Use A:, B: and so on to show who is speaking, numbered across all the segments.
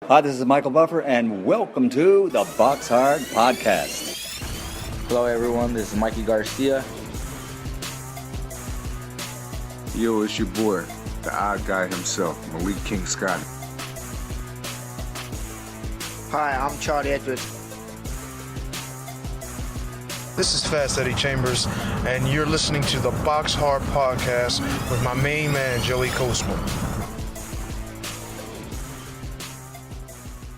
A: Hi, this is Michael Buffer, and welcome to the Boxhard Podcast.
B: Hello, everyone. This is Mikey Garcia.
C: Yo, it's your boy, the odd guy himself, Malik King Scott.
D: Hi, I'm Charlie Edwards.
E: This is Fast Eddie Chambers, and you're listening to the Boxhard Podcast with my main man, Joey Coastman.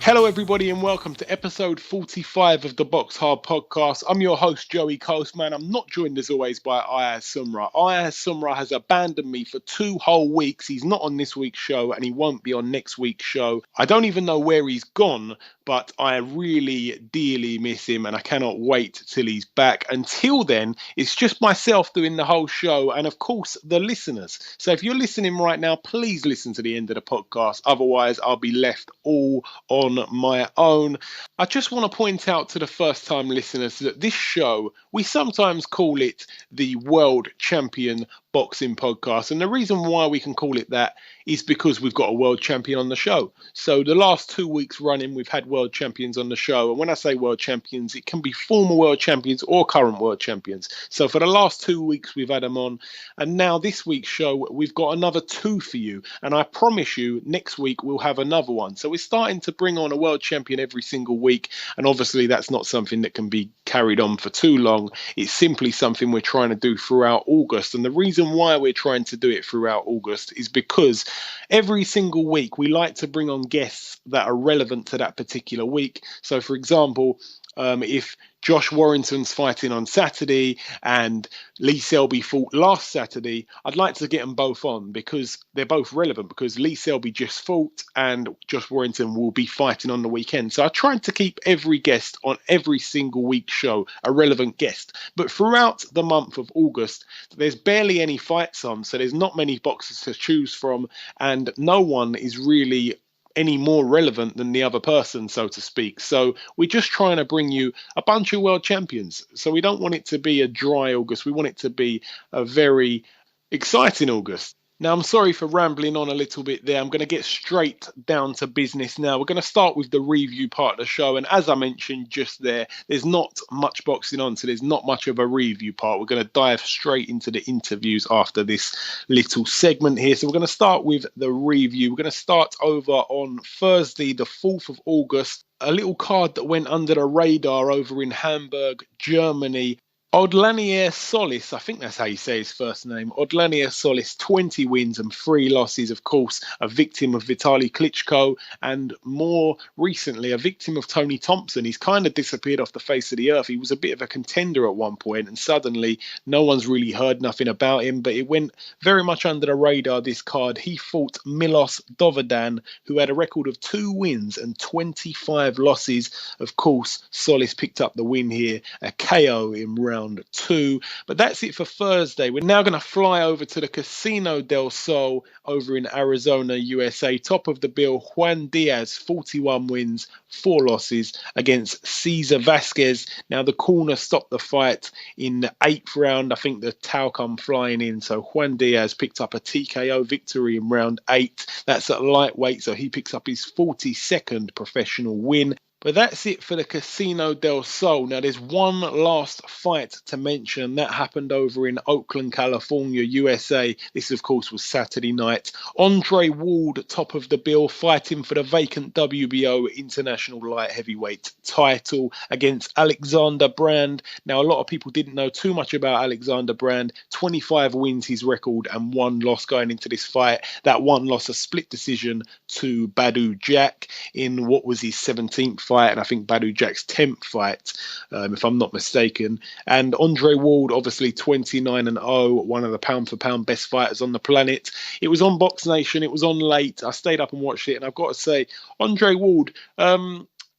F: Hello, everybody, and welcome to episode 45 of the Boxhard Podcast. I'm your host, Joey Coastman. I'm not joined, as always, by Ayaz Sumra. Ayaz Sumra has abandoned me for 2 whole weeks. He's not on this week's show, and he won't be on next week's show. I don't even know where he's gone, but I really dearly miss him, and I cannot wait till he's back. Until then, it's just myself doing the whole show, and of course, the listeners. So if you're listening right now, please listen to the end of the podcast. Otherwise, I'll be left all on my own. I just want to point out to the first-time listeners that this show, we sometimes call it the World Champion Boxing Podcast, and the reason why we can call it that is because we've got a world champion on the show. So the last 2 weeks running, we've had world champions on the show, and when I say world champions, it can be former world champions or current world champions. So for the last 2 weeks, we've had them on, and now this week's show, we've got another 2 for you, and I promise you, next week we'll have another one. So we're starting to bring on a world champion every single week, and obviously that's not something that can be carried on for too long. It's simply something we're trying to do throughout August, and the reason why we're trying to do it throughout August is because every single week we like to bring on guests that are relevant to that particular week. So for example, if Josh Warrington's fighting on Saturday and Lee Selby fought last Saturday, I'd like to get them both on because they're both relevant, because Lee Selby just fought and Josh Warrington will be fighting on the weekend. So I tried to keep every guest on every single week's show a relevant guest. But throughout the month of August, there's barely any fights on, so there's not many boxers to choose from, and no one is really any more relevant than the other person, so to speak. So we're just trying to bring you a bunch of world champions. So we don't want it to be a dry August. We want it to be a very exciting August. Now, I'm sorry for rambling on a little bit there. I'm going to get straight down to business now. We're going to start with the review part of the show. And as I mentioned just there, there's not much boxing on, so there's not much of a review part. We're going to dive straight into the interviews after this little segment here. So we're going to start with the review. We're going to start over on Thursday, the 4th of August. A little card that went under the radar over in Hamburg, Germany. Odlanier Solis, I think that's how you say his first name. Odlanier Solis, 20 wins and 3 losses. Of course, a victim of Vitaly Klitschko, and more recently, a victim of Tony Thompson. He's kind of disappeared off the face of the earth. He was a bit of a contender at one point, and suddenly no one's really heard nothing about him, but it went very much under the radar, this card. He fought Milos Dovedan, who had a record of 2 wins and 25 losses. Of course, Solis picked up the win here, a KO in round 2. But that's it for Thursday. We're now going to fly over to the Casino del Sol over in Arizona, USA. Top of the bill, Juan Diaz, 41 wins, 4 losses against Cesar Vasquez. Now the corner stopped the fight in the 8th round. I think the towel come flying in. So Juan Diaz picked up a TKO victory in round 8. That's at lightweight, so he picks up his 42nd professional win. But that's it for the Casino del Sol. Now, there's one last fight to mention that happened over in Oakland, California, USA. This, of course, was Saturday night. Andre Ward, top of the bill, fighting for the vacant WBO International Light Heavyweight title against Alexander Brand. Now, a lot of people didn't know too much about Alexander Brand. 25 wins his record and 1 loss going into this fight. That 1 loss, a split decision to Badu Jack in what was his 17th fight, and I think Badu Jack's 10th fight, if I'm not mistaken. And Andre Ward, obviously 29-0, one of the pound-for-pound best fighters on the planet. It was on Box Nation. It was on late. I stayed up and watched it, and I've got to say, Andre Ward,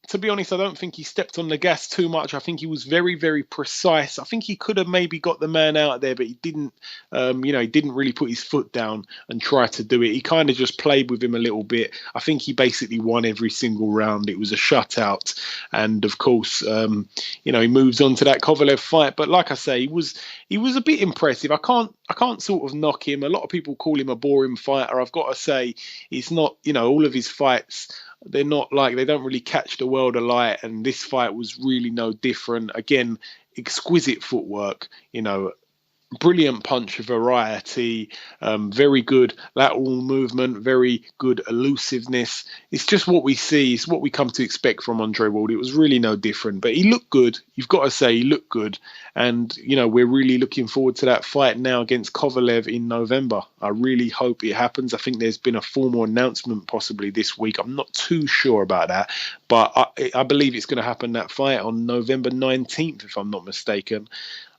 F: to be honest, I don't think he stepped on the gas too much. I think he was very, very precise. I think he could have maybe got the man out there, but he didn't, he didn't really put his foot down and try to do it. He kind of just played with him a little bit. I think he basically won every single round. It was a shutout. And of course, he moves on to that Kovalev fight. But like I say, he was a bit impressive. I I can't sort of knock him. A lot of people call him a boring fighter. I've got to say, it's not, all of his fights, they're not like, they don't really catch the world alight. And this fight was really no different. Again, exquisite footwork, brilliant punch variety, very good lateral movement, very good elusiveness. It's just what we see. It's what we come to expect from Andre Ward. It was really no different, but he looked good. You've got to say he looked good. And, we're really looking forward to that fight now against Kovalev in November. I really hope it happens. I think there's been a formal announcement possibly this week. I'm not too sure about that, but I believe it's going to happen, that fight, on November 19th, if I'm not mistaken.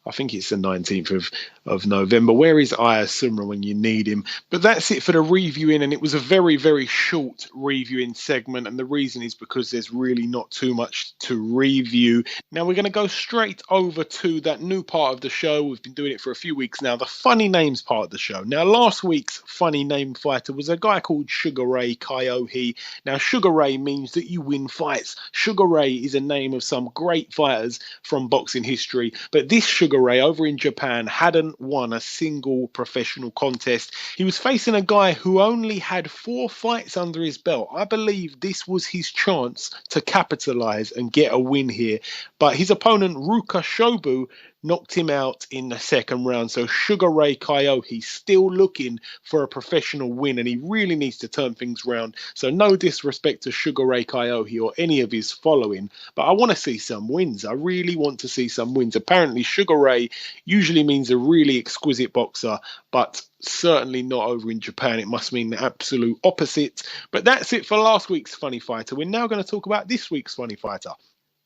F: I think it's the 19th of November. Where is Aya Sumra when you need him? But that's it for the reviewing, and it was a very, very short reviewing segment, and the reason is because there's really not too much to review. Now we're going to go straight over to that new part of the show. We've been doing it for a few weeks now, the funny names part of the show. Now last week's funny name fighter was a guy called Sugar Ray Kyohi. Now Sugar Ray means that you win fights. Sugar Ray is a name of some great fighters from boxing history, but this Sugar Ray over in Japan hadn't won a single professional contest. He was facing a guy who only had 4 fights under his belt. I believe this was his chance to capitalize and get a win here, but his opponent Ruka Shobu knocked him out in the second round. So Sugar Ray Kyohi still looking for a professional win, and he really needs to turn things around. So no disrespect to Sugar Ray Kyohi or any of his following, but I want to see some wins. I really want to see some wins. Apparently Sugar Ray usually means a really exquisite boxer, but certainly not over in Japan. It must mean the absolute opposite. But that's it for last week's Funny Fighter. We're now going to talk about this week's Funny Fighter.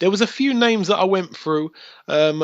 F: There was a few names that I went through, and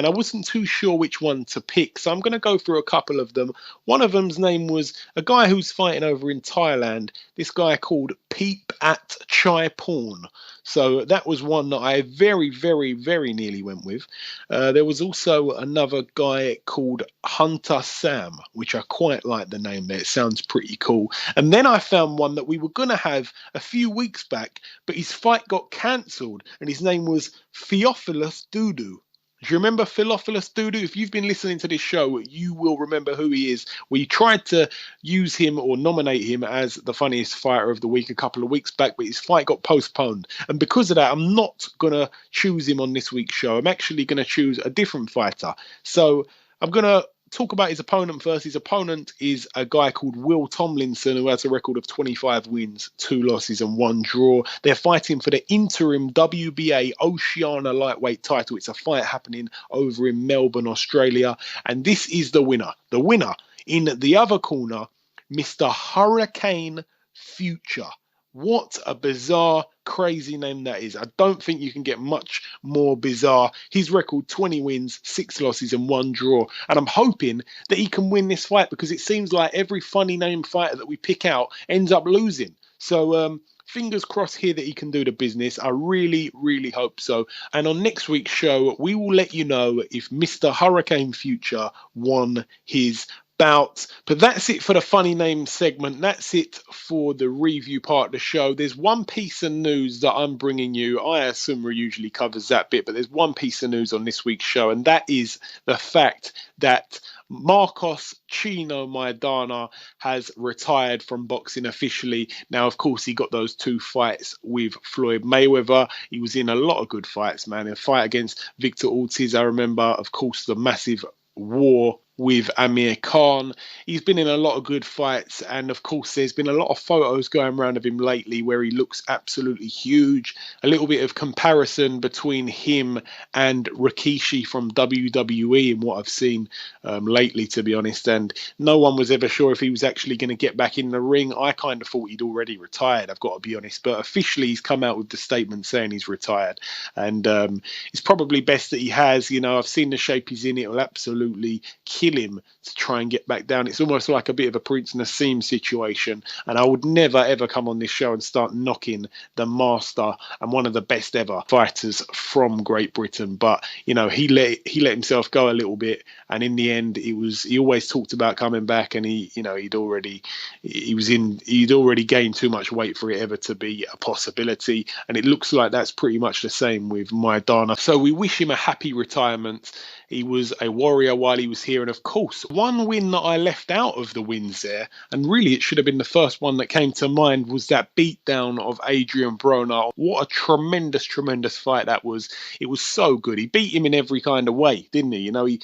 F: I wasn't too sure which one to pick, so I'm going to go through a couple of them. One of them's name was a guy who's fighting over in Thailand, this guy called Peep at Chai Porn. So that was one that I very, very, very nearly went with. There was also another guy called Hunter Sam, which I quite like the name there. It sounds pretty cool. And then I found one that we were going to have a few weeks back, but his fight got cancelled, and his name was Theophilus Dudu. Do you remember Theophilus Dudu? If you've been listening to this show, you will remember who he is. We tried to use him or nominate him as the funniest fighter of the week a couple of weeks back, but his fight got postponed. And because of that, I'm not going to choose him on this week's show. I'm actually going to choose a different fighter. So I'm going to talk about his opponent first. His opponent is a guy called Will Tomlinson, who has a record of 25 wins, 2 losses and 1 draw. They're fighting for the interim WBA Oceania lightweight title. It's a fight happening over in Melbourne, Australia. And this is the winner. The winner in the other corner, Mr. Hurricane Future. What a bizarre, crazy name that is. I don't think you can get much more bizarre. His record, 20 wins, 6 losses and 1 draw. And I'm hoping that he can win this fight, because it seems like every funny name fighter that we pick out ends up losing. So fingers crossed here that he can do the business. I really, really hope so. And on next week's show, we will let you know if Mr. Hurricane Future won his bout. But that's it for the funny name segment. That's it for the review part of the show. There's one piece of news that I'm bringing you. Aya Sumra usually covers that bit, but there's one piece of news on this week's show, and that is the fact that Marcos Maidana has retired from boxing officially. Now, of course, he got those 2 fights with Floyd Mayweather. He was in a lot of good fights, man. A fight against Victor Ortiz, I remember, of course, the massive war with Amir Khan. He's been in a lot of good fights, and of course there's been a lot of photos going around of him lately where he looks absolutely huge. A little bit of comparison between him and Rikishi from WWE in what I've seen lately, to be honest, and no one was ever sure if he was actually going to get back in the ring. I kind of thought he'd already retired, I've got to be honest, but officially he's come out with the statement saying he's retired, and it's probably best that he has. I've seen the shape he's in. It'll absolutely kill him to try and get back down. It's almost like a bit of a Prince Nassim situation, and I would never ever come on this show and start knocking the master and one of the best ever fighters from Great Britain, but he let himself go a little bit, and in the end he always talked about coming back, and he'd already gained too much weight for it ever to be a possibility, and it looks like that's pretty much the same with Maidana. So we wish him a happy retirement. He was a warrior while he was here. And of course, one win that I left out of the wins there, and really it should have been the first one that came to mind, was that beatdown of Adrian Broner. What a tremendous, tremendous fight that was. It was so good. He beat him in every kind of way, didn't he? You know, he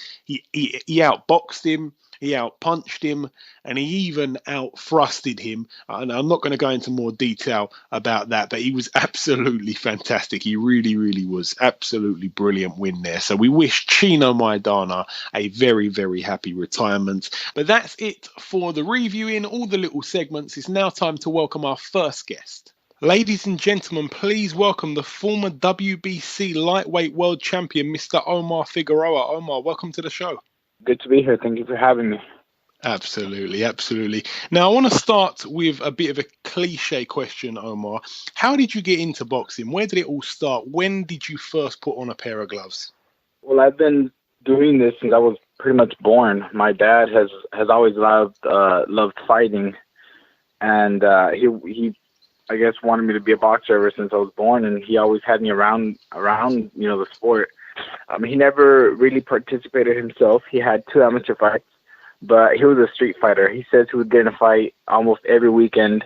F: outboxed him. He outpunched him, and he even out-thrusted him. And I'm not going to go into more detail about that, but he was absolutely fantastic. He really, really was. Absolutely brilliant win there. So we wish Chino Maidana a very, very happy retirement. But that's it for the reviewing, all the little segments. It's now time to welcome our first guest. Ladies and gentlemen, please welcome the former WBC lightweight world champion, Mr. Omar Figueroa. Omar, welcome to the show.
G: Good to be here. Thank you for having me.
F: Absolutely, absolutely. Now, I want to start with a bit of a cliche question, Omar. How did you get into boxing? Where did it all start? When did you first put on a pair of gloves?
G: Well, I've been doing this since I was pretty much born. My dad has always loved fighting, and he I guess wanted me to be a boxer ever since I was born, and he always had me around the sport. He never really participated himself. He had 2 amateur fights, but he was a street fighter. He says he would get in a fight almost every weekend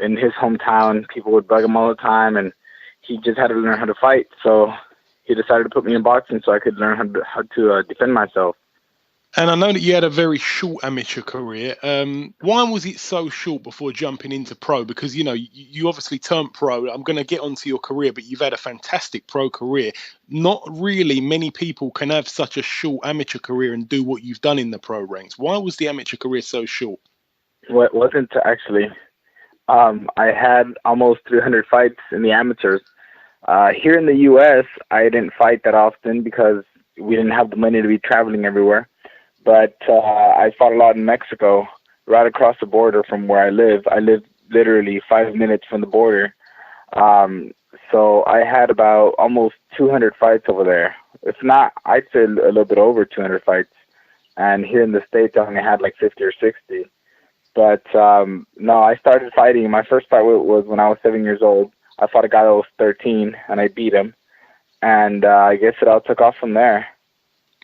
G: in his hometown. People would bug him all the time, and he just had to learn how to fight. So he decided to put me in boxing so I could learn how to defend myself.
F: And I know that you had a very short amateur career. Why was it so short before jumping into pro? Because, you know, you obviously turned pro. I'm going to get onto your career, but you've had a fantastic pro career. Not really many people can have such a short amateur career and do what you've done in the pro ranks. Why was the amateur career so short?
G: Well, it wasn't actually. I had almost 300 fights in the amateurs. Here in the U.S., I didn't fight that often because we didn't have the money to be traveling everywhere. But I fought a lot in Mexico, right across the border from where I live. I live literally 5 minutes from the border. So I had about almost 200 fights over there. If not, I'd say a little bit over 200 fights. And here in the States, I only had like 50 or 60. But no, I started fighting. My first fight was when I was 7 years old. I fought a guy that was 13, and I beat him. And I guess it all took off from there.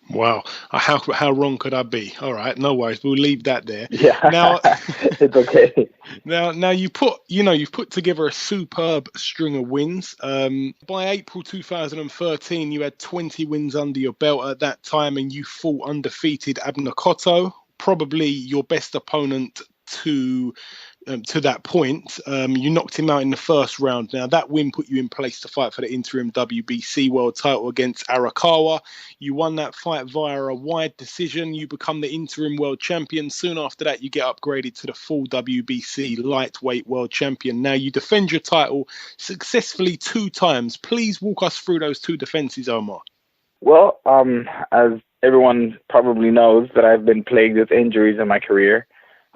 F: Wow, how wrong could I be? All right, no worries. We'll leave that there.
G: Yeah,
F: now
G: it's okay.
F: Now you've put together a superb string of wins. By April 2013, you had 20 wins under your belt at that time, and you fought undefeated Abner Cotto, probably your best opponent to that point. You knocked him out in the first round. Now, that win put you in place to fight for the interim WBC world title against Arakawa. You won that fight via a wide decision. You become the interim world champion. Soon after that, you get upgraded to the full WBC lightweight world champion. Now, you defend your title successfully 2 times. Please walk us through those 2 defenses, Omar.
G: Well, as everyone probably knows, that I've been plagued with injuries in my career.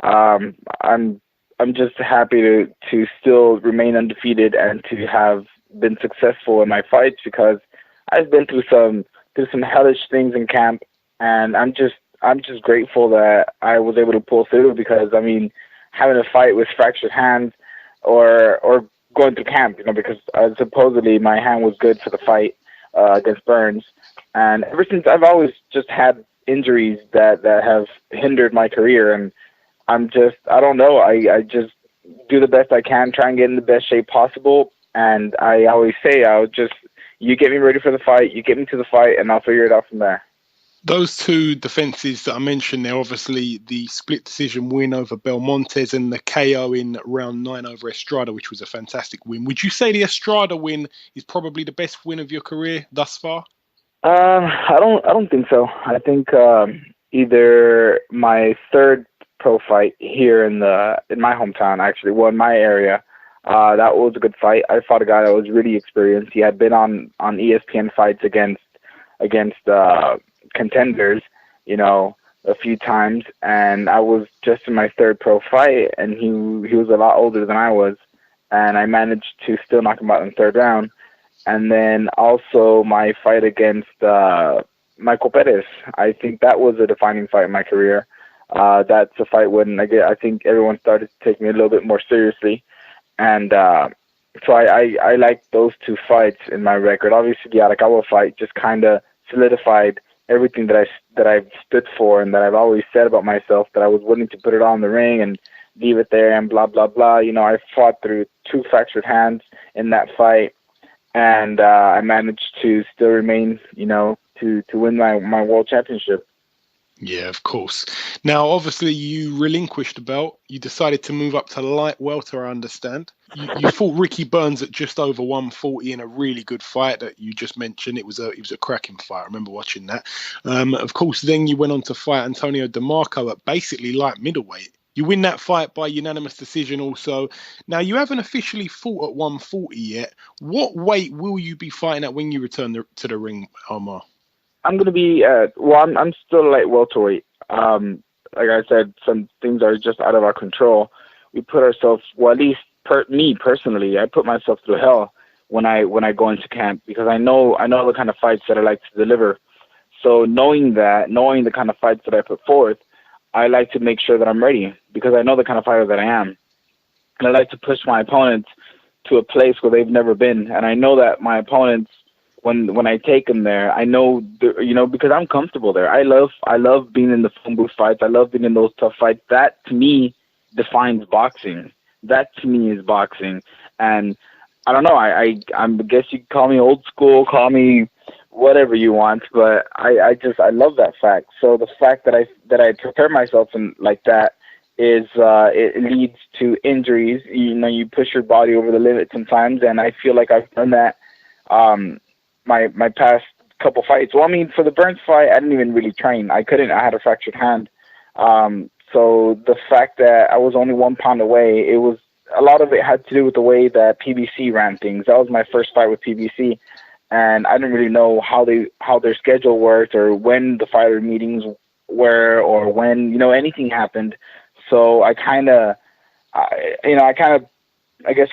G: I'm just happy to still remain undefeated and to have been successful in my fights, because I've been through some hellish things in camp, and I'm just grateful that I was able to pull through, because I mean, having a fight with fractured hands or going through camp, because supposedly my hand was good for the fight against Burns, and ever since I've always just had injuries that have hindered my career, and I don't know. I just do the best I can, try and get in the best shape possible. And I always say, you get me ready for the fight, you get me to the fight, and I'll figure it out from there.
F: Those 2 defenses that I mentioned there, obviously the split decision win over Belmontes and the KO in round 9 over Estrada, which was a fantastic win. Would you say the Estrada win is probably the best win of your career thus far?
G: I don't think so. I think either my third pro fight here in my hometown, actually, in my area, that was a good fight. I fought a guy that was really experienced. He had been on ESPN fights against contenders, a few times, and I was just in my third pro fight, and he was a lot older than I was, and I managed to still knock him out in the 3rd round. And then also my fight against Michael Perez, I think that was a defining fight in my career. That's a fight when I think everyone started to take me a little bit more seriously. And so I like those 2 fights in my record. Obviously, the Arakawa fight just kind of solidified everything that I've stood for and that I've always said about myself, that I was willing to put it all in the ring and leave it there and blah, blah, blah. You know, I fought through 2 fractured hands in that fight, and I managed to still remain, you know, to win my world championship.
F: Yeah, of course. Now, obviously, you relinquished the belt. You decided to move up to light welter, I understand. You fought Ricky Burns at just over 140 in a really good fight that you just mentioned. It was a cracking fight. I remember watching that. Of course, then you went on to fight Antonio DeMarco at basically light middleweight. You win that fight by unanimous decision also. Now, you haven't officially fought at 140 yet. What weight will you be fighting at when you return to the ring, Omar?
G: I'm going to be, I'm still light welterweight. Like I said, some things are just out of our control. We put ourselves, well, at least me personally, I put myself through hell when I go into camp, because I know the kind of fights that I like to deliver. So knowing the kind of fights that I put forth, I like to make sure that I'm ready, because I know the kind of fighter that I am. And I like to push my opponents to a place where they've never been. And I know that my opponents, when I take them there, I know, you know, because I'm comfortable there. I love being in the phone booth fights. I love being in those tough fights. That, to me, defines boxing. That, to me, is boxing. And I don't know, I guess you call me old school, call me whatever you want, but I love that fact. So the fact that I prepare myself in like that is it leads to injuries. You know, you push your body over the limit sometimes, and I feel like I've done that my past couple fights. Well, I mean, for the Burns fight, I didn't even really train. I had a fractured hand. So the fact that I was only 1 pound away, a lot of it had to do with the way that PBC ran things. That was my first fight with PBC, and I didn't really know how their schedule worked, or when the fighter meetings were, or when, you know, anything happened. So I guess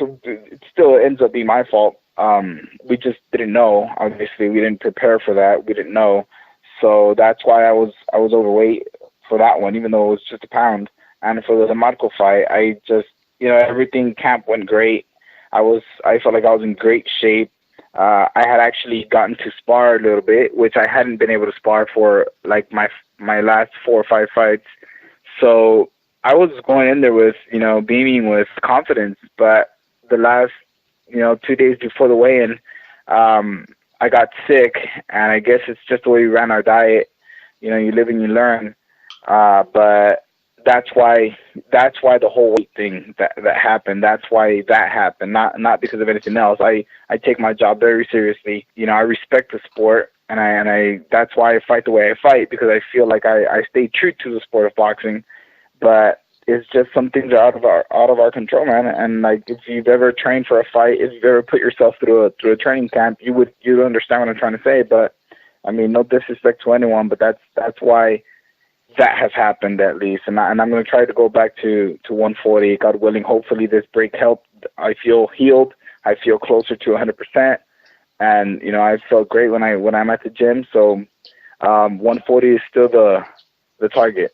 G: it still ends up being my fault. We just didn't know. Obviously, we didn't prepare for that. We didn't know. So that's why I was overweight for that one, even though it was just a pound. And for the Marco fight, I just, you know, everything camp went great. I felt like I was in great shape. I had actually gotten to spar a little bit, which I hadn't been able to spar for like my last 4 or 5 fights. So I was going in there with, you know, beaming with confidence. But the last, you know, 2 days before the weigh-in, I got sick, and I guess it's just the way we ran our diet. You know, you live and you learn. But that's why the whole weight thing that happened. That's why that happened, not because of anything else. I take my job very seriously. You know, I respect the sport, and I that's why I fight the way I fight, because I feel like I stay true to the sport of boxing. But it's just some things are out of our control, man. And like, if you've ever trained for a fight, if you've ever put yourself through a training camp, you'd understand what I'm trying to say. But I mean, no disrespect to anyone, but that's why that has happened, at least. And I'm going to try to go back to 140, God willing. Hopefully this break helped. I feel healed. I feel closer to 100%. And you know, I felt great when I'm at the gym. So 140 is still the target.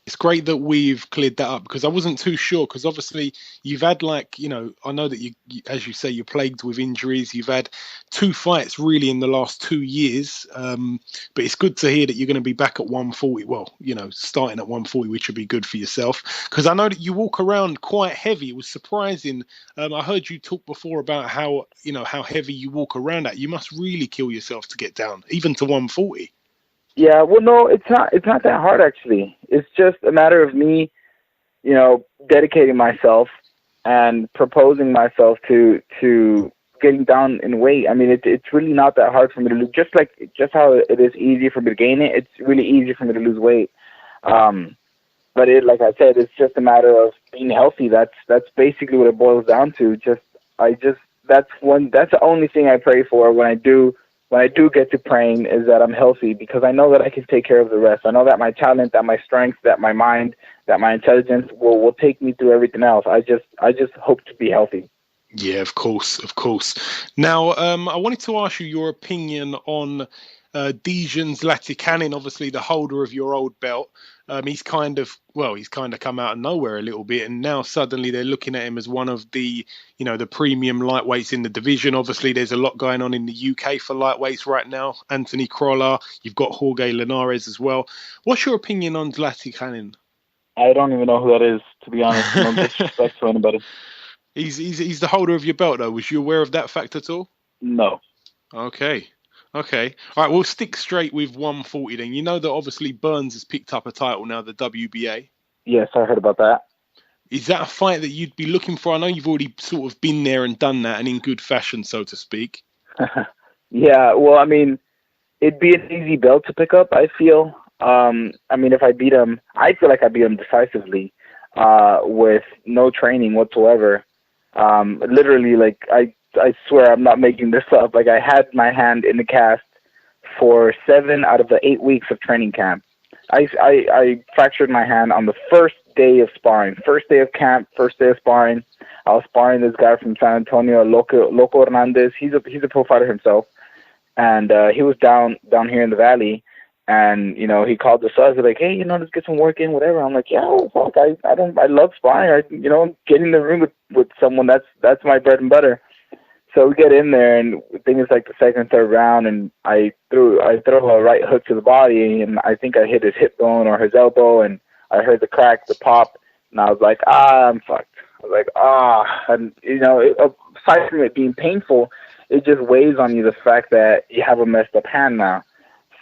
F: It's great that we've cleared that up, because I wasn't too sure, because obviously you've had, like, you know, I know that you, as you say, you're plagued with injuries. You've had 2 fights really in the last 2 years. But it's good to hear that you're going to be back at 140. Well, you know, starting at 140, which would be good for yourself, because I know that you walk around quite heavy. It was surprising. I heard you talk before about how heavy you walk around at. You must really kill yourself to get down, even to 140.
G: Yeah, well, no, it's not that hard, actually. It's just a matter of me, you know, dedicating myself and proposing myself to getting down in weight. I mean, it's really not that hard for me to lose. Just how it is easy for me to gain it, it's really easy for me to lose weight. But like I said, it's just a matter of being healthy. That's basically what it boils down to. That's the only thing I pray for when I do get to praying, is that I'm healthy, because I know that I can take care of the rest. I know that my talent, that my strength, that my mind, that my intelligence will take me through everything else. I just hope to be healthy.
F: Yeah, of course. Now, I wanted to ask you your opinion on Dijon Zlatikanin, obviously the holder of your old belt. he's kind of come out of nowhere a little bit, and now suddenly they're looking at him as one of the, the premium lightweights in the division. Obviously, there's a lot going on in the UK for lightweights right now. Anthony Crolla, you've got Jorge Linares as well. What's your opinion on Zlatan Khanin?
G: I don't even know who that is, to be honest. No disrespect to anybody.
F: He's the holder of your belt, though. Was you aware of that fact at all?
G: No.
F: Okay. All right, we'll stick straight with 140 then. You know that obviously Burns has picked up a title now, the WBA.
G: Yes, I heard about that.
F: Is that a fight that you'd be looking for? I know you've already sort of been there and done that, and in good fashion, so to speak.
G: Yeah, well, I mean, it'd be an easy belt to pick up, I feel. I mean, if I beat him, I feel like I beat him decisively, with no training whatsoever. Literally, like, I swear I'm not making this up. Like, I had my hand in the cast for 7 out of the 8 weeks of training camp. I fractured my hand on the first day of sparring. First day of camp, first day of sparring. I was sparring this guy from San Antonio, Loco Hernandez. He's a pro fighter himself. And he was down here in the valley. And, he called us up. He's like, hey, let's get some work in, whatever. I'm like, yeah, well, fuck, I love sparring. Getting in the ring with someone, that's my bread and butter. So we get in there, and I think it's like the second, third round, and I throw a right hook to the body, and I think I hit his hip bone or his elbow, and I heard the crack, the pop, and I was like, I'm fucked. I was like, and aside from it being painful, it just weighs on you the fact that you have a messed up hand now.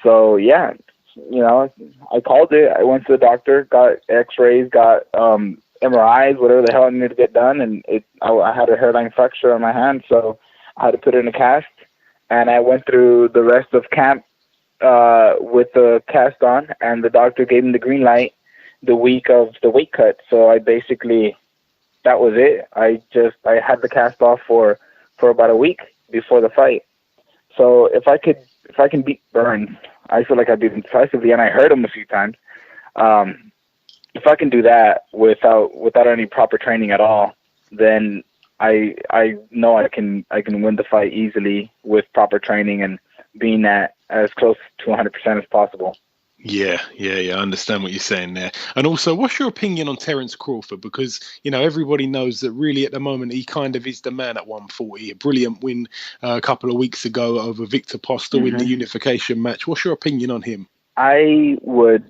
G: So yeah, I called it. I went to the doctor, got X-rays, got MRIs, whatever the hell I needed to get done, and I had a hairline fracture on my hand, so I had to put it in a cast. And I went through the rest of camp with the cast on, and the doctor gave me the green light the week of the weight cut. So I basically, that was it. I had the cast off for about a week before the fight. So if I can beat Burns, I feel like I beat him decisively, and I hurt him a few times. If I can do that without any proper training at all, then I know I can win the fight easily with proper training and being at as close to 100% as possible.
F: Yeah, I understand what you're saying there. And also, what's your opinion on Terence Crawford? Because, everybody knows that really at the moment he kind of is the man at 140. A brilliant win a couple of weeks ago over Victor Postel in the unification match. What's your opinion on him?
G: I would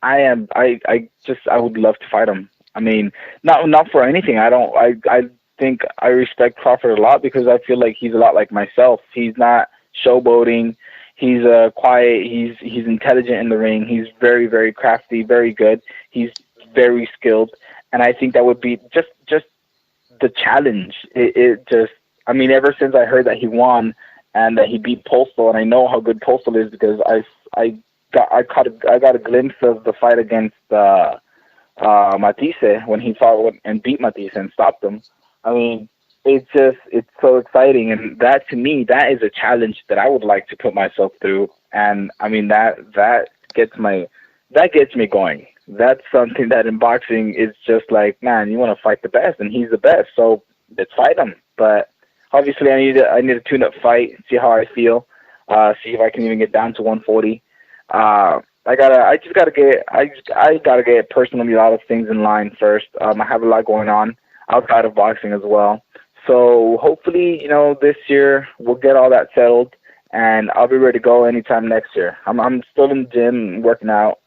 G: love to fight him. I mean, not for anything. I think I respect Crawford a lot because I feel like he's a lot like myself. He's not showboating. He's quiet. He's intelligent in the ring. He's very, very crafty, very good. He's very skilled, and I think that would be just the challenge. Ever since I heard that he won and that he beat Postal, and I know how good Postal is because I got a glimpse of the fight against Matisse when he fought and beat Matisse and stopped him. I mean, it's so exciting, and that to me, that is a challenge that I would like to put myself through. And I mean that gets me going. That's something that in boxing is just like, man, you want to fight the best, and he's the best, so let's fight him. But obviously, I need a tune-up fight, see how I feel, see if I can even get down to 140. I gotta get personally a lot of things in line first. I have a lot going on outside of boxing as well. So hopefully, this year we'll get all that settled, and I'll be ready to go anytime next year. I'm still in the gym working out.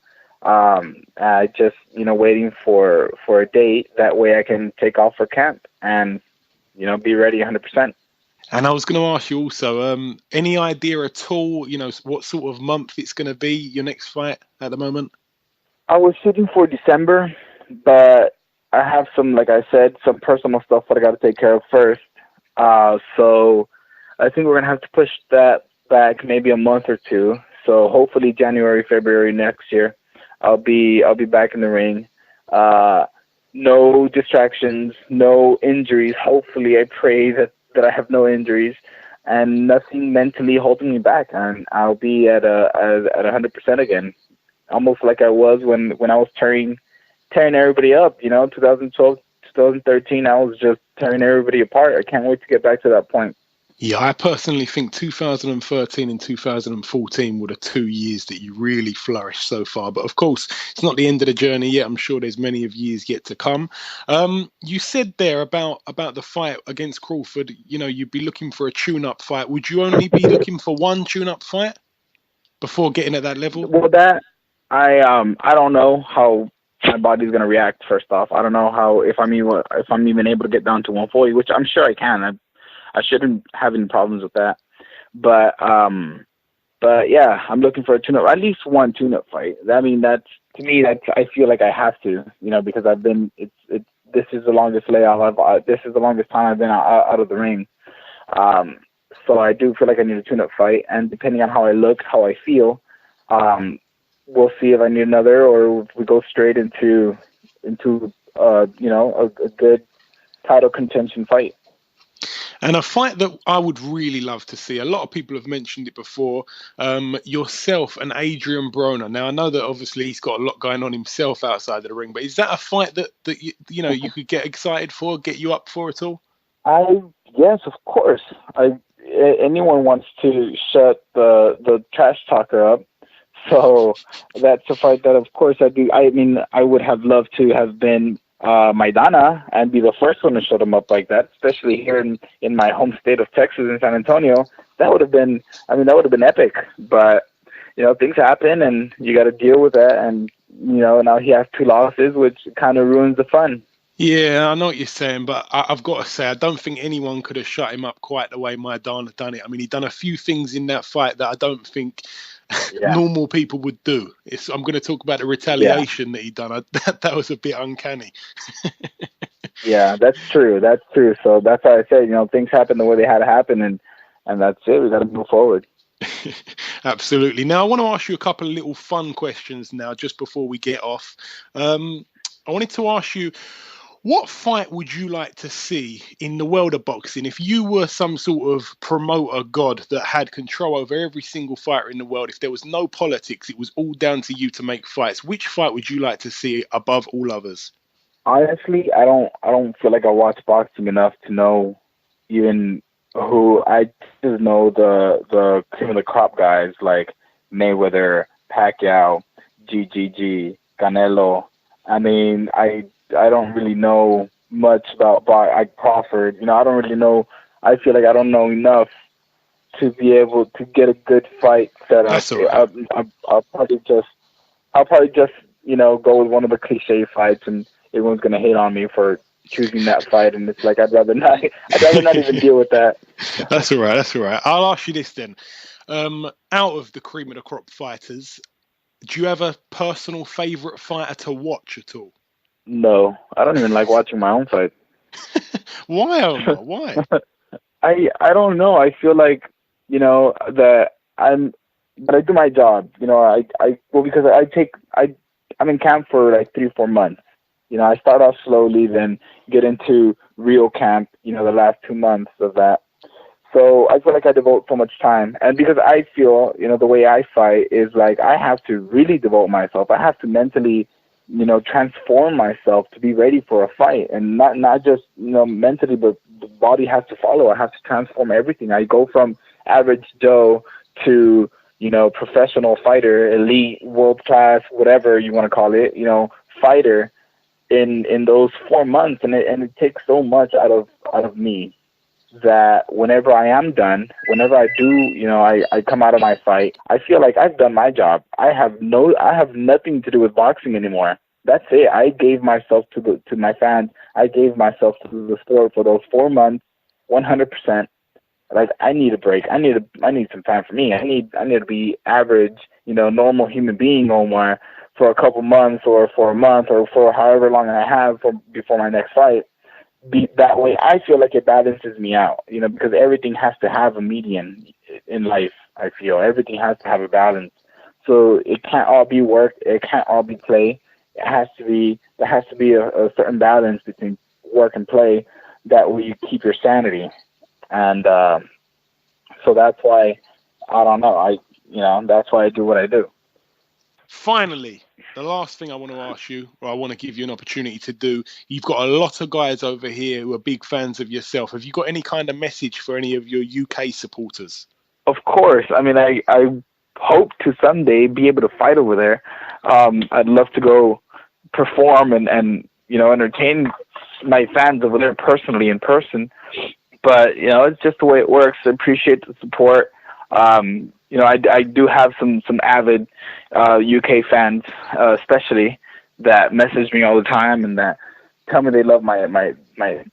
G: Just waiting for a date. That way I can take off for camp and be ready 100%.
F: And I was going to ask you also, any idea at all, what sort of month it's going to be, your next fight at the moment?
G: I was shooting for December, but I have some personal stuff that I got to take care of first. So I think we're going to have to push that back maybe a month or two. So hopefully January, February next year, I'll be back in the ring. No distractions, no injuries. Hopefully, I pray that I have no injuries and nothing mentally holding me back, and I'll be at 100% again, almost like I was when I was tearing everybody up. 2012, 2013, I was just tearing everybody apart. I can't wait to get back to that point.
F: Yeah, I personally think 2013 and 2014 were the 2 years that you really flourished so far. But of course, it's not the end of the journey yet. I'm sure there's many of years yet to come. You said there about the fight against Crawford, you'd be looking for a tune-up fight. Would you only be looking for one tune-up fight before getting at that level?
G: Well, that I don't know how my body's gonna react. First off, I don't know how if I'm even able to get down to 140, which I'm sure I can. I shouldn't have any problems with that. But yeah, I'm looking for a tune-up, at least one tune-up fight. I mean, I feel like I have to, because this is the longest layoff. This is the longest time I've been out of the ring. So I do feel like I need a tune-up fight, and depending on how I look, how I feel, we'll see if I need another or if we go straight into a good title contention fight.
F: And a fight that I would really love to see, a lot of people have mentioned it before, yourself and Adrian Broner. Now, I know that obviously he's got a lot going on himself outside of the ring, but is that a fight that you could get excited for, get you up for at all?
G: Yes, of course. Anyone wants to shut the trash talker up. So that's a fight that, of course, I do. I mean, I would have loved to have been Maidana and be the first one to shut him up like that, especially here in my home state of Texas in San Antonio. That would have been epic. But, things happen and you got to deal with that. And, now he has 2 losses, which kind of ruins the fun.
F: Yeah, I know what you're saying, but I've got to say, I don't think anyone could have shut him up quite the way Maidana done it. I mean, he done a few things in that fight that I don't think normal people would do. I'm going to talk about the retaliation that he done. That was a bit uncanny.
G: Yeah, that's true. So that's why I said, things happen the way they had to happen, and that's it. We got to move forward.
F: Absolutely. Now, I want to ask you a couple of little fun questions now, just before we get off. I wanted to ask you, what fight would you like to see in the world of boxing if you were some sort of promoter god that had control over every single fighter in the world? If there was no politics, it was all down to you to make fights. Which fight would you like to see above all others?
G: Honestly, I don't feel like I watch boxing enough to know even who. I just know the cream of the crop guys like Mayweather, Pacquiao, GGG, Canelo. I mean, I don't really know much about Crawford. I don't really know. I feel like I don't know enough to be able to get a good fight set up.
F: That's all right.
G: I'll probably just go with one of the cliche fights, and everyone's gonna hate on me for choosing that fight. And it's like I'd rather not even deal with that.
F: That's all right. I'll ask you this then. Out of the cream of the crop fighters, do you have a personal favorite fighter to watch at all?
G: No, I don't even like watching my own fight.
F: Why, Omar? Why?
G: I don't know. I feel like, that but I do my job. Because I'm in camp for like 3-4 months. I start off slowly, then get into real camp, the last 2 months of that. So I feel like I devote so much time. And because I feel, the way I fight is like I have to really devote myself. I have to mentally transform myself to be ready for a fight, and not just, mentally, but the body has to follow. I have to transform everything. I go from average Joe to, professional fighter, elite, world class, whatever you want to call it, fighter in those 4 months. And it takes so much out of me that whenever I am done, whenever I do, I come out of my fight, I feel like I've done my job. I have nothing to do with boxing anymore. That's it. I gave myself to my fans. I gave myself to the sport for those 4 months, 100%. Like, I need a break. I need some time for me. I need to be average, normal human being, Omar, for a couple months or for a month or for however long I have before my next fight. Be that way. I feel like it balances me out, because everything has to have a median in life. I feel everything has to have a balance. So it can't all be work. It can't all be play. There has to be a certain balance between work and play. That way you keep your sanity. And so that's why, I don't know. That's why I do what I do.
F: Finally, The last thing I want to ask you, or I want to give you an opportunity to do, you've got a lot of guys over here who are big fans of yourself. Have you got any kind of message for any of your UK supporters?
G: Of course. I mean, I hope to someday be able to fight over there. I'd love to go perform and entertain my fans over there personally in person. But, it's just the way it works. I appreciate the support. I do have some avid UK fans, especially, that message me all the time and that tell me they love my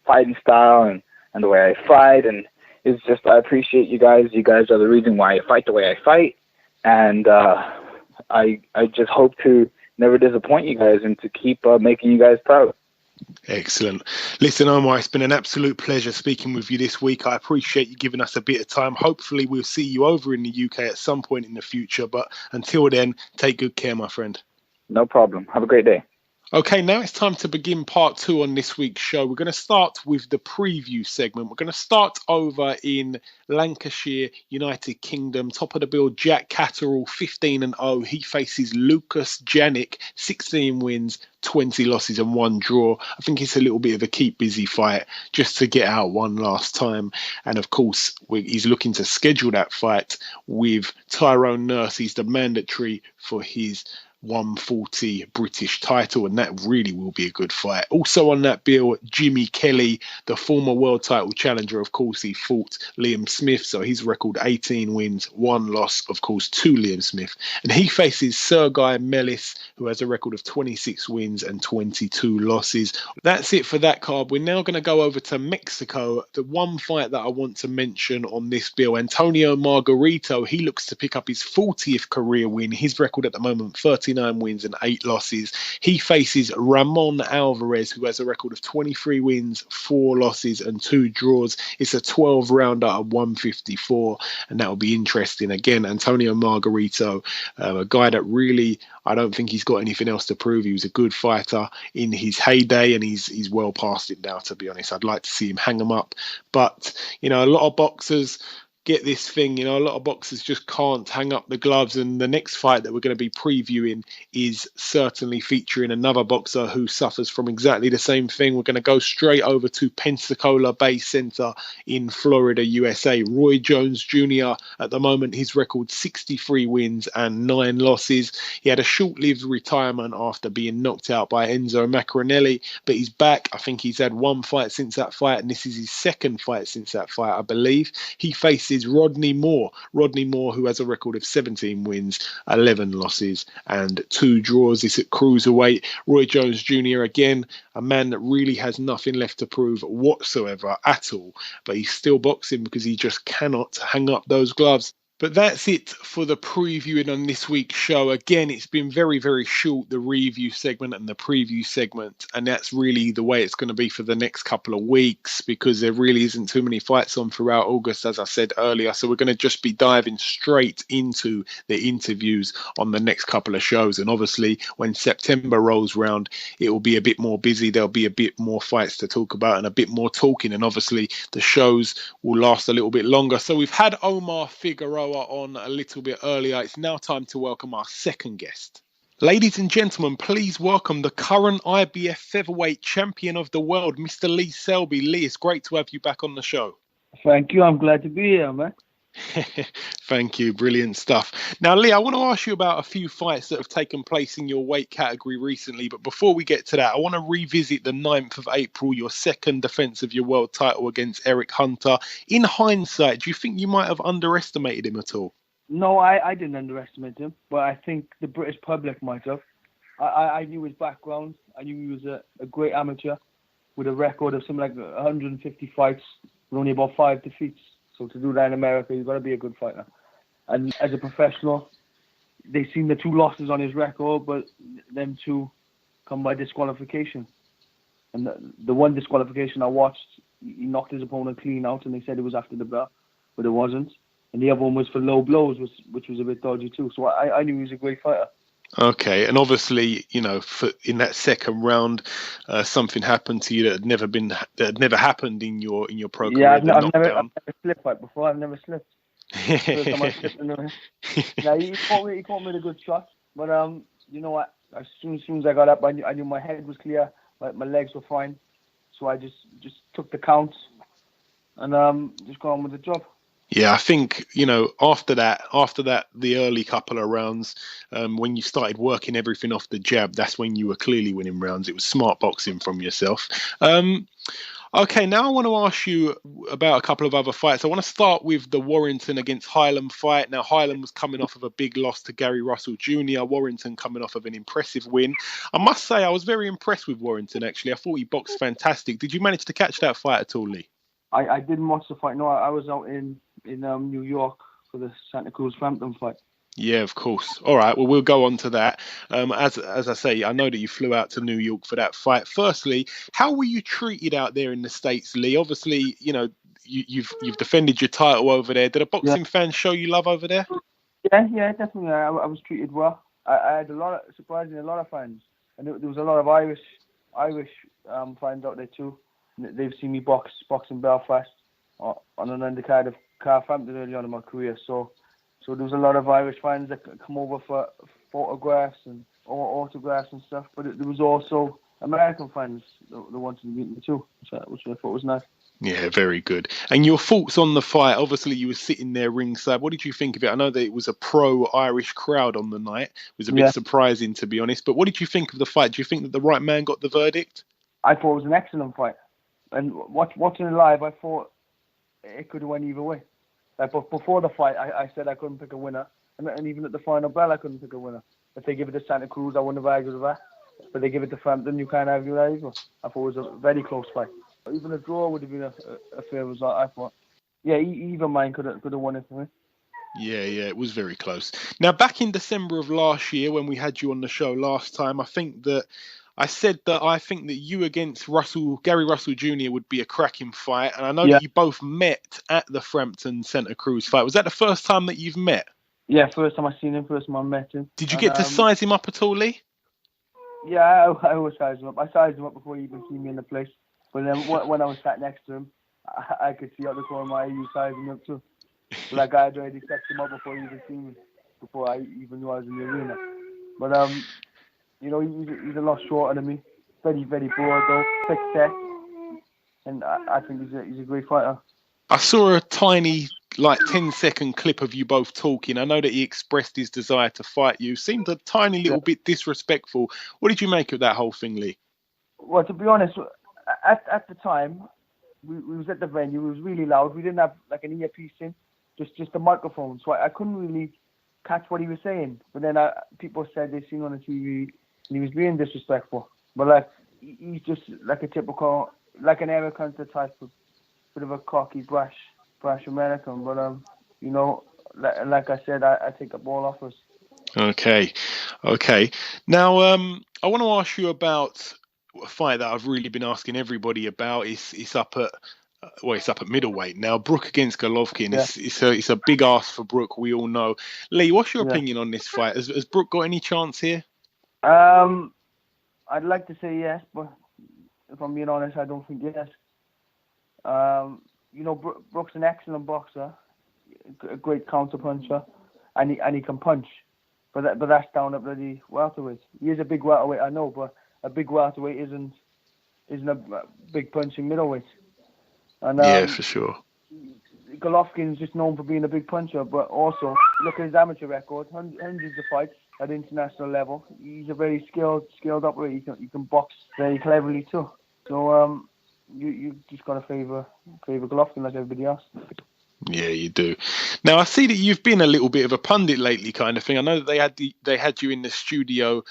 G: fighting style and the way I fight. And it's just, I appreciate you guys. You guys are the reason why I fight the way I fight. And I just hope to never disappoint you guys and to keep making you guys proud.
F: Excellent. Listen, Omar, it's been an absolute pleasure speaking with you this week. I appreciate you giving us a bit of time. Hopefully we'll see you over in the UK at some point in the future. But until then, take good care, my friend.
G: No problem. Have a great day.
F: Okay, now it's time to begin part 2 on this week's show. We're going to start with the preview segment. We're going to start over in Lancashire, United Kingdom. Top of the bill, Jack Catterall, 15-0. He faces Lucas Janik, 16 wins, 20 losses and 1 draw. I think it's a little bit of a keep busy fight just to get out one last time. And of course, he's looking to schedule that fight with Tyrone Nurse. He's the mandatory for his 140 British title, and that really will be a good fight. Also on that bill, Jimmy Kelly, the former world title challenger. Of course, he fought Liam Smith, so his record 18 wins, 1 loss, of course, to Liam Smith. And he faces Sergei Melis, who has a record of 26 wins and 22 losses. That's it for that card. We're now going to go over to Mexico. The one fight that I want to mention on this bill, Antonio Margarito, he looks to pick up his 40th career win. His record at the moment, 39 wins and 8 losses. He faces Ramon Alvarez, who has a record of 23 wins, 4 losses and 2 draws. It's a 12-rounder at 154, and that will be interesting. Again, Antonio Margarito, a guy that really, I don't think he's got anything else to prove. He was a good fighter in his heyday, and he's well past it now, to be honest. I'd like to see him hang him up. But, a lot of boxers get this thing, a lot of boxers just can't hang up the gloves. And the next fight that we're going to be previewing is certainly featuring another boxer who suffers from exactly the same thing. We're going to go straight over to Pensacola Bay Center in Florida, USA. Roy Jones Jr. at the moment, his record 63 wins and 9 losses. He had a short-lived retirement after being knocked out by Enzo Maccarinelli, but he's back. I think he's had 1 fight since that fight, and this is his 2nd fight since that fight, I believe. He faces Rodney Moore, who has a record of 17 wins, 11 losses and 2 draws. It's at cruiserweight. Roy Jones Jr., again, a man that really has nothing left to prove whatsoever at all, but he's still boxing because he just cannot hang up those gloves. But that's it for the previewing on this week's show. Again, it's been very, very short, the review segment and the preview segment. And that's really the way it's going to be for the next couple of weeks, because there really isn't too many fights on throughout August, as I said earlier. So we're going to just be diving straight into the interviews on the next couple of shows. And obviously, when September rolls round, it will be a bit more busy. There'll be a bit more fights to talk about and a bit more talking. And obviously, the shows will last a little bit longer. So we've had Omar Figueroa on a little bit earlier. It's now time to welcome our second guest. Ladies and gentlemen, please welcome the current IBF featherweight champion of the world, Mr. Lee Selby. Lee, it's great to have you back on the show.
H: Thank you. I'm glad to be here, man.
F: Thank you. Brilliant stuff. Now, Lee, I want to ask you about a few fights that have taken place in your weight category recently. But before we get to that, I want to revisit the 9th of April, your second defense of your world title against Eric Hunter. In hindsight, do you think you might have underestimated him at all?
H: No, I didn't underestimate him, but I think the British public might have. I knew his background. I knew he was a great amateur with a record of something like 150 fights with only about 5 defeats. So to do that in America, you've got to be a good fighter. And as a professional, they've seen the 2 losses on his record, but them 2 come by disqualification. And the one disqualification I watched, he knocked his opponent clean out, and they said it was after the bell, but it wasn't. And the other one was for low blows, which was a bit dodgy too. So I knew he was a great fighter. Okay, and obviously, in that 2nd round, something happened to you that had never happened in your pro career. Yeah, I've never slipped fight before. I've never slipped. First time I slipped in the... Now he caught me with a good shot, but you know what? As soon as I got up, I knew my head was clear, my legs were fine. So I just took the counts and just got on with the job.
F: Yeah, I think, after that, the early couple of rounds, when you started working everything off the jab, that's when you were clearly winning rounds. It was smart boxing from yourself. Okay, now I want to ask you about a couple of other fights. I want to start with the Warrington against Hyland fight. Now, Hyland was coming off of a big loss to Gary Russell Jr., Warrington coming off of an impressive win. I must say, I was very impressed with Warrington, actually. I thought he boxed fantastic. Did you manage to catch that fight at all, Lee?
H: I didn't watch the fight. No, I was out in New York for the Santa Cruz Frampton fight.
F: Yeah, of course. All right. Well, we'll go on to that. As I say, I know that you flew out to New York for that fight. Firstly, how were you treated out there in the States, Lee? Obviously, you've defended your title over there. Did the boxing fans show you love over there?
H: Yeah, definitely. I was treated well. I had surprisingly a lot of fans, and there was a lot of Irish fans out there too. They've seen me box in Belfast on an undercard of Frampton early on in my career. So there was a lot of Irish fans that come over for photographs and autographs and stuff. But there was also American fans that wanted to meet me too, which I thought was nice.
F: Yeah, very good. And your thoughts on the fight? Obviously, you were sitting there ringside. What did you think of it? I know that it was a pro-Irish crowd on the night. It was a bit surprising, to be honest. But what did you think of the fight? Do you think that the right man got the verdict? I
H: thought it was an excellent fight. And watching it live, I thought it could have went either way. Like, but before the fight, I said I couldn't pick a winner. And even at the final bell, I couldn't pick a winner. If they give it to Santa Cruz, I wouldn't have argued with that. But they give it to Frampton, you can't argue with that either. I thought it was a very close fight. Even a draw would have been a fair result, I thought. Yeah, either mine could have won it for me.
F: Yeah, it was very close. Now, back in December of last year, when we had you on the show last time, I said that I think that you against Gary Russell Jr. would be a cracking fight. And I know that you both met at the Frampton Santa Cruz fight. Was that the first time that you've met?
H: Yeah, first time I seen him, first time I met him.
F: Did you get to size him up at all, Lee?
H: Yeah, I always size him up. I sized him up before he even seen me in the place. But then when I was sat next to him, I could see out the corner of my eye he was sizing me up too. But that guy had already set him up before he even seen me, before I even knew I was in the arena. But he's a lot shorter than me. Very, very broad though, thick set, and I think he's a great fighter.
F: I saw a tiny, 10-second clip of you both talking. I know that he expressed his desire to fight you. Seemed a tiny little bit disrespectful. What did you make of that whole thing, Lee?
H: Well, to be honest, at the time, we was at the venue. It was really loud. We didn't have an earpiece in, just a microphone, so I couldn't really catch what he was saying. But then people said they seen on the TV. And he was being disrespectful, but he's just like a typical, like an American type of, bit of a cocky, brash American. But like I said, I take up all offers. Okay.
F: Now, I want to ask you about a fight that I've really been asking everybody about. It's up at middleweight now. Brook against Golovkin. Yeah. It's a big ask for Brook. We all know. Lee, what's your opinion on this fight? Has Brook got any chance here?
H: I'd like to say yes, but if I'm being honest, I don't think yes. Brook's an excellent boxer, a great counter puncher, and he can punch. But that's down at bloody welterweight. He is a big welterweight, I know, but a big welterweight isn't a big punching middleweight. And
F: yeah, for sure.
H: Golovkin's just known for being a big puncher, but also look at his amateur record, hundreds of fights at international level. He's a very skilled operator. He can box very cleverly too. So you just got to favour Golovkin like everybody else.
F: Yeah, you do. Now I see that you've been a little bit of a pundit lately, kind of thing. I know that they had you in the studio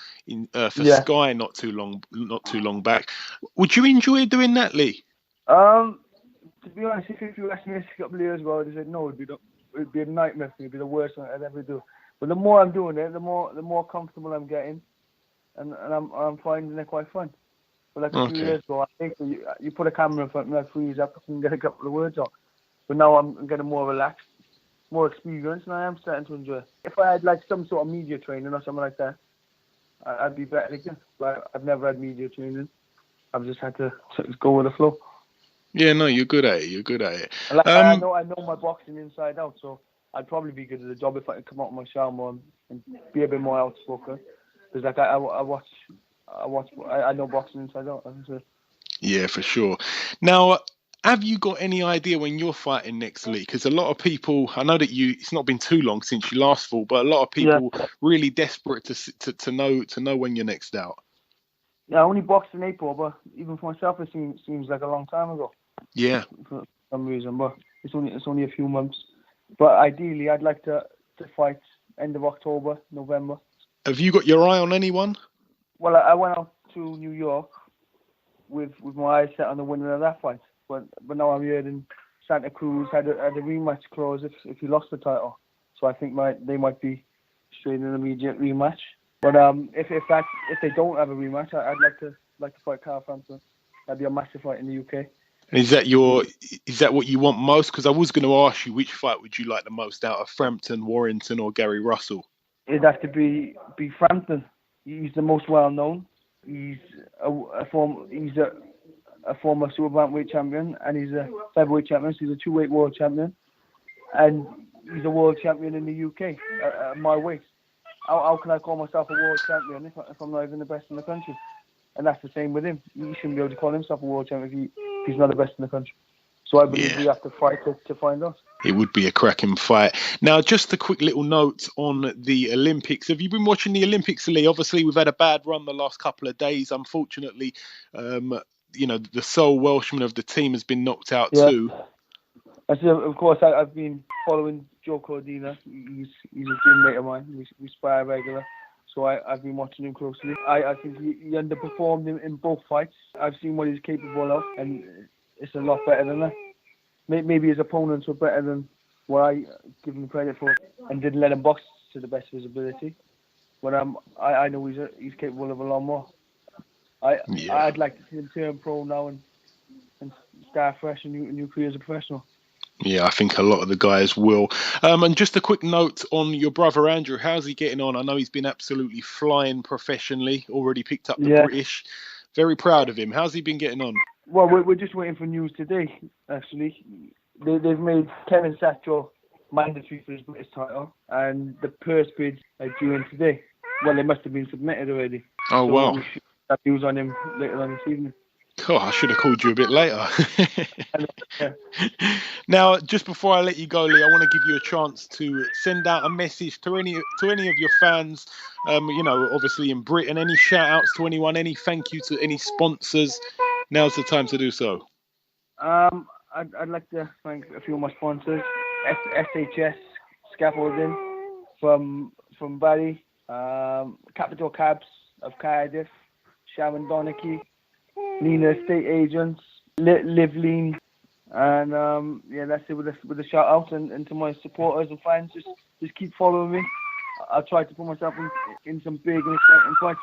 F: for Sky not too long back. Would you enjoy doing that, Lee?
H: To be honest, if you asked me a couple of years ago, I'd have said no. It'd be a nightmare for me. It'd be the worst thing I'd ever do. But the more I'm doing it, the more comfortable I'm getting, and I'm finding it quite fun. But a few years ago, I think you put a camera in front of me, I freeze up and get a couple of words out. But now I'm getting more relaxed, more experience, and I am starting to enjoy it. If I had some sort of media training or something like that, I'd be better again. But I've never had media training. I've just had to go with the flow.
F: Yeah, no, you're good at it.
H: I know my boxing inside out, so I'd probably be good at the job if I could come out of my shell more and be a bit more outspoken. Because like I know boxing inside out. So.
F: Yeah, for sure. Now, have you got any idea when you're fighting next, Lee? Because a lot of people, I know that it's not been too long since you last fought, but a lot of people really desperate to know when you're next out.
H: Yeah, I only boxed in April, but even for myself, it seems like a long time ago.
F: Yeah.
H: For some reason, but it's only a few months. But ideally, I'd like to fight end of October, November.
F: Have you got your eye on anyone?
H: Well, I went out to New York with my eyes set on the winner of that fight. But now I'm here in Santa Cruz, had a rematch clause if he lost the title. So I think they might be straight an immediate rematch. But if they don't have a rematch, I'd like to fight Frampton. That'd be a massive fight in the UK.
F: And is that what you want most? Because I was going to ask you, which fight would you like the most out of Frampton, Warrington, or Gary Russell?
H: It'd have to be Frampton. He's the most well known. He's a former super bantamweight champion, and he's a featherweight champion. So he's a 2-weight world champion, and he's a world champion in the UK at my weight. How can I call myself a world champion if I'm not even the best in the country? And that's the same with him. He shouldn't be able to call himself a world champion if he's not the best in the country. So I believe we have to fight to find out.
F: It would be a cracking fight. Now, just a quick little note on the Olympics. Have you been watching the Olympics, Lee? Obviously, we've had a bad run the last couple of days. Unfortunately, the sole Welshman of the team has been knocked out too.
H: Of course, I've been following Joe Cordina. He's a gym mate of mine. We spar regular. So I've been watching him closely. I think he underperformed in both fights. I've seen what he's capable of, and it's a lot better than that. Maybe his opponents were better than what I give him credit for, and didn't let him box to the best of his ability. But I know he's capable of a lot more. I'd like to see him turn pro now and start fresh and new career as a professional.
F: Yeah, I think a lot of the guys will. And just a quick note on your brother Andrew. How's he getting on? I know he's been absolutely flying professionally. Already picked up the British. Very proud of him. How's he been getting on?
H: Well, we're just waiting for news today, actually. They've made Terence Crawford mandatory for his British title, and the purse bids are due in today. Well, they must have been submitted already.
F: Oh, so wow.
H: We should have news on him later on this evening.
F: Oh, I should have called you a bit later. Now, just before I let you go, Lee, I want to give you a chance to send out a message to any of your fans, obviously in Britain. Any shout-outs to anyone, any thank you to any sponsors? Now's the time to do so.
H: I'd like to thank a few of my sponsors. SHS Scaffolding from Barry, Capital Cabs of Cardiff, Sharon Donachie, Nina Estate Agents, Live Lean, and that's it with a shout out and to my supporters and fans. Just keep following me. I'll try to put myself in some big and exciting fights.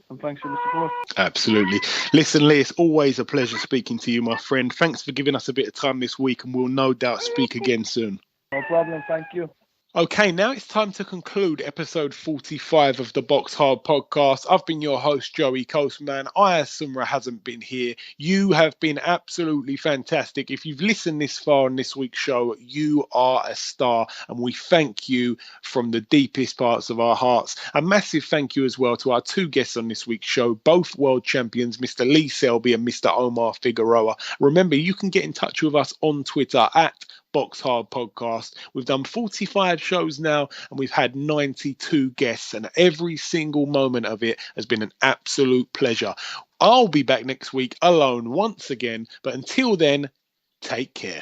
H: And thanks for the support. Absolutely.
F: Listen, Lee, it's always a pleasure speaking to you, my friend. Thanks for giving us a bit of time this week, and we'll no doubt speak again soon.
H: No problem. Thank you.
F: Okay, now it's time to conclude episode 45 of the Boxhard podcast. I've been your host, Joey Coastman. Aya Sumra hasn't been here. You have been absolutely fantastic. If you've listened this far on this week's show, you are a star, and we thank you from the deepest parts of our hearts. A massive thank you as well to our two guests on this week's show, both world champions, Mr. Lee Selby and Mr. Omar Figueroa. Remember, you can get in touch with us on Twitter at Boxhard Podcast. We've done 45 shows now, and we've had 92 guests, and every single moment of it has been an absolute pleasure. I'll be back next week alone once again, but until then, take care.